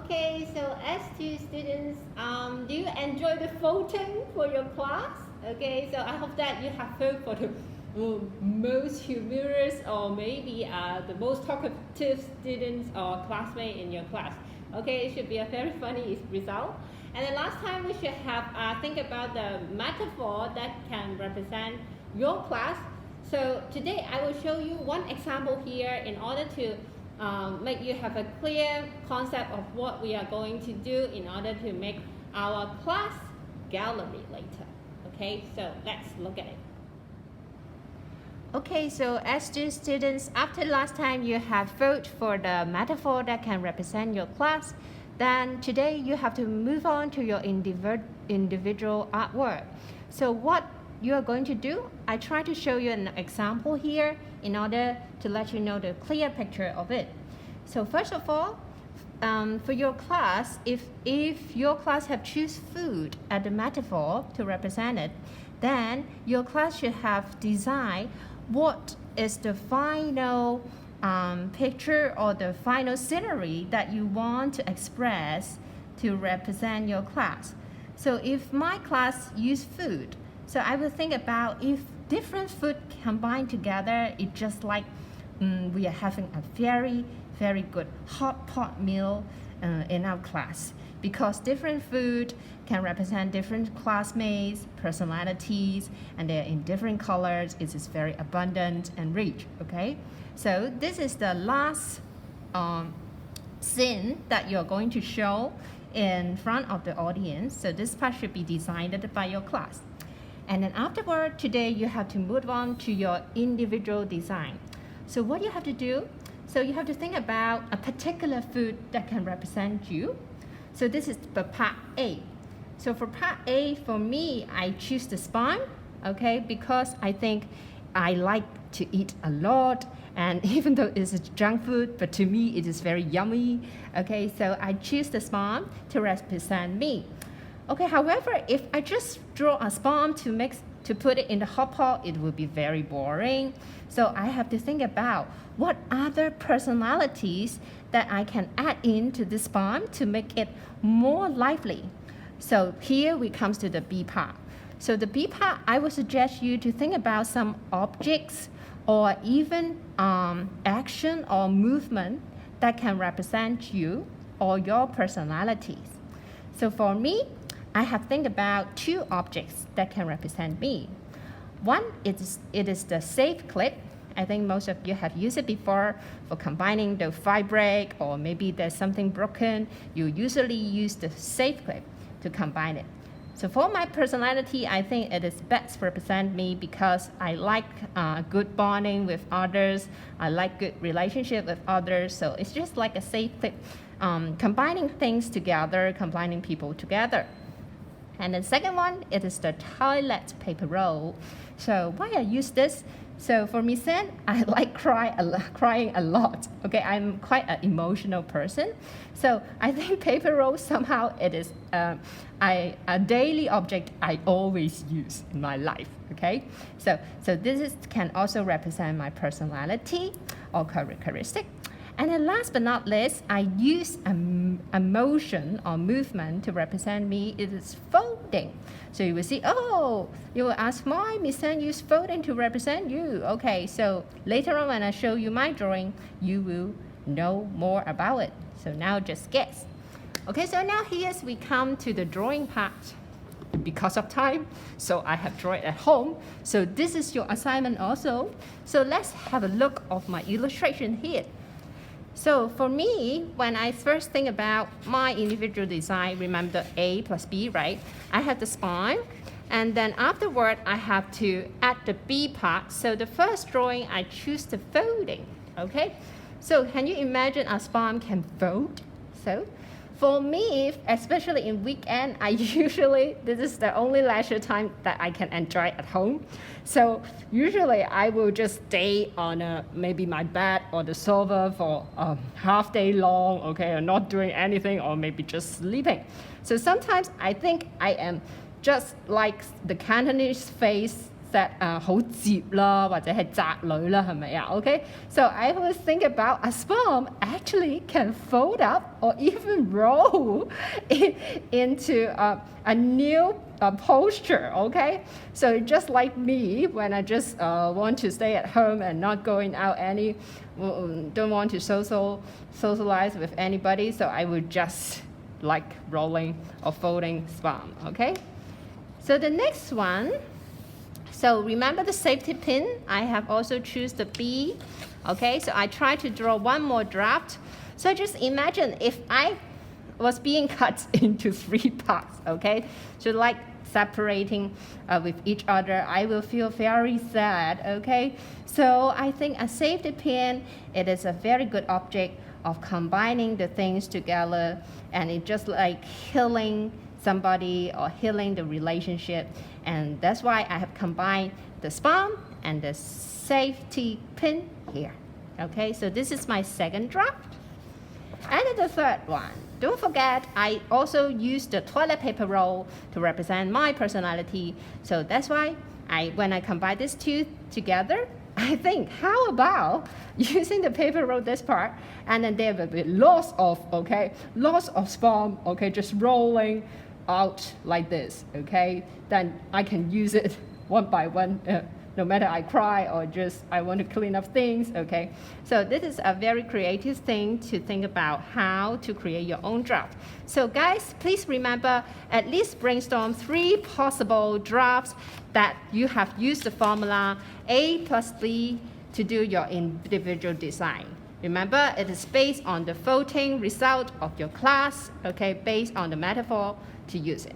Okay, so S2 students, do you enjoy the voting for your class? Okay, so I hope that you have voted for the most humorous or maybe the most talkative students or classmate in your class. Okay, it should be a very funny result. And then last time we should have think about the metaphor that can represent your class. So today I will show you one example here in order to make you have a clear concept of what we are going to do in order to make our class gallery later. Okay, so let's look at it. Okay, so as the students, after last time you have voted for the metaphor that can represent your class, then today you have to move on to your individual artwork. So what you are going to do, I try to show you an example here in order to let you know the clear picture of it. So first of all, for your class, if your class have choose food as the metaphor to represent it, then your class should have designed what is the final picture or the final scenery that you want to express to represent your class. So if my class use food, so I will think about if different food combined together, it's just like we are having a very, very good hot pot meal in our class, because different food can represent different classmates, personalities, and they're in different colors. It is very abundant and rich, okay? So this is the last scene that you're going to show in front of the audience. So this part should be designed by your class. And then afterward, today you have to move on to your individual design. So what you have to do, so you have to think about a particular food that can represent you. So this is the part A. So for part A, for me, I choose the spam, okay, because I think I like to eat a lot, and even though it's a junk food, but to me it is very yummy, okay, so I choose the spam to represent me. Okay, however, if I just draw a spam to put it in the hot pot, it will be very boring. So I have to think about what other personalities that I can add into this spam to make it more lively. So here we come to the B part. So the B part, I would suggest you to think about some objects or even action or movement that can represent you or your personalities. So for me, I have think about two objects that can represent me. One is the safe clip. I think most of you have used it before for combining the fabric, or maybe there's something broken. You usually use the safe clip to combine it. So for my personality, I think it is best represent me because I like good bonding with others. I like good relationship with others. So it's just like a safe clip, combining things together, combining people together. And the second one, it is the toilet paper roll. So why I use this? So for me, Sen, I like crying a lot. Okay, I'm quite an emotional person. So I think paper roll somehow it is a daily object I always use in my life. Okay, so this can also represent my personality or characteristic. And then last but not least, I use a motion or movement to represent me. It is folding. So you will see, oh, you will ask why Miss Sen use folding to represent you. Okay, so later on when I show you my drawing, you will know more about it. So now just guess. Okay, so now here we come to the drawing part. Because of time, so I have drawn it at home. So this is your assignment also. So let's have a look of my illustration here. So for me, when I first think about my individual design, remember A plus B, right? I have the spine, and then afterward, I have to add the B part. So the first drawing, I choose the folding, okay? So can you imagine a spine can fold? So for me, especially in weekend, this is the only leisure time that I can enjoy at home. So usually I will just stay on maybe my bed or the sofa for a half day long, okay, or not doing anything, or maybe just sleeping. So sometimes I think I am just like the Cantonese face that 好接啦，或者係宅女啦，係咪啊 ？Okay, so I was thinking about a sperm actually can fold up or even roll into a new posture. Okay, so just like me, when I just want to stay at home and not going out don't want to socialize with anybody, so I would just like rolling or folding sperm. Okay, so the next one. So remember the safety pin? I have also choose the B. Okay, so I try to draw one more draft. So just imagine if I was being cut into 3 parts, okay? So like separating with each other, I will feel very sad, okay? So I think a safety pin, it is a very good object of combining the things together, and it just like healing somebody or healing the relationship, and that's why I have combined the sperm and the safety pin here. Okay, so this is my second draft. And then the third one, don't forget I also use the toilet paper roll to represent my personality, so that's why when I combine these two together, I think, how about using the paper roll this part, and then there will be lots of sperm, okay, just rolling out like this, okay? Then I can use it one by one, no matter I cry or just I want to clean up things, okay? So this is a very creative thing to think about how to create your own draft. So guys, please remember, at least brainstorm 3 possible drafts that you have used the formula A plus B to do your individual design. Remember, it is based on the voting result of your class, okay, based on the metaphor to use it.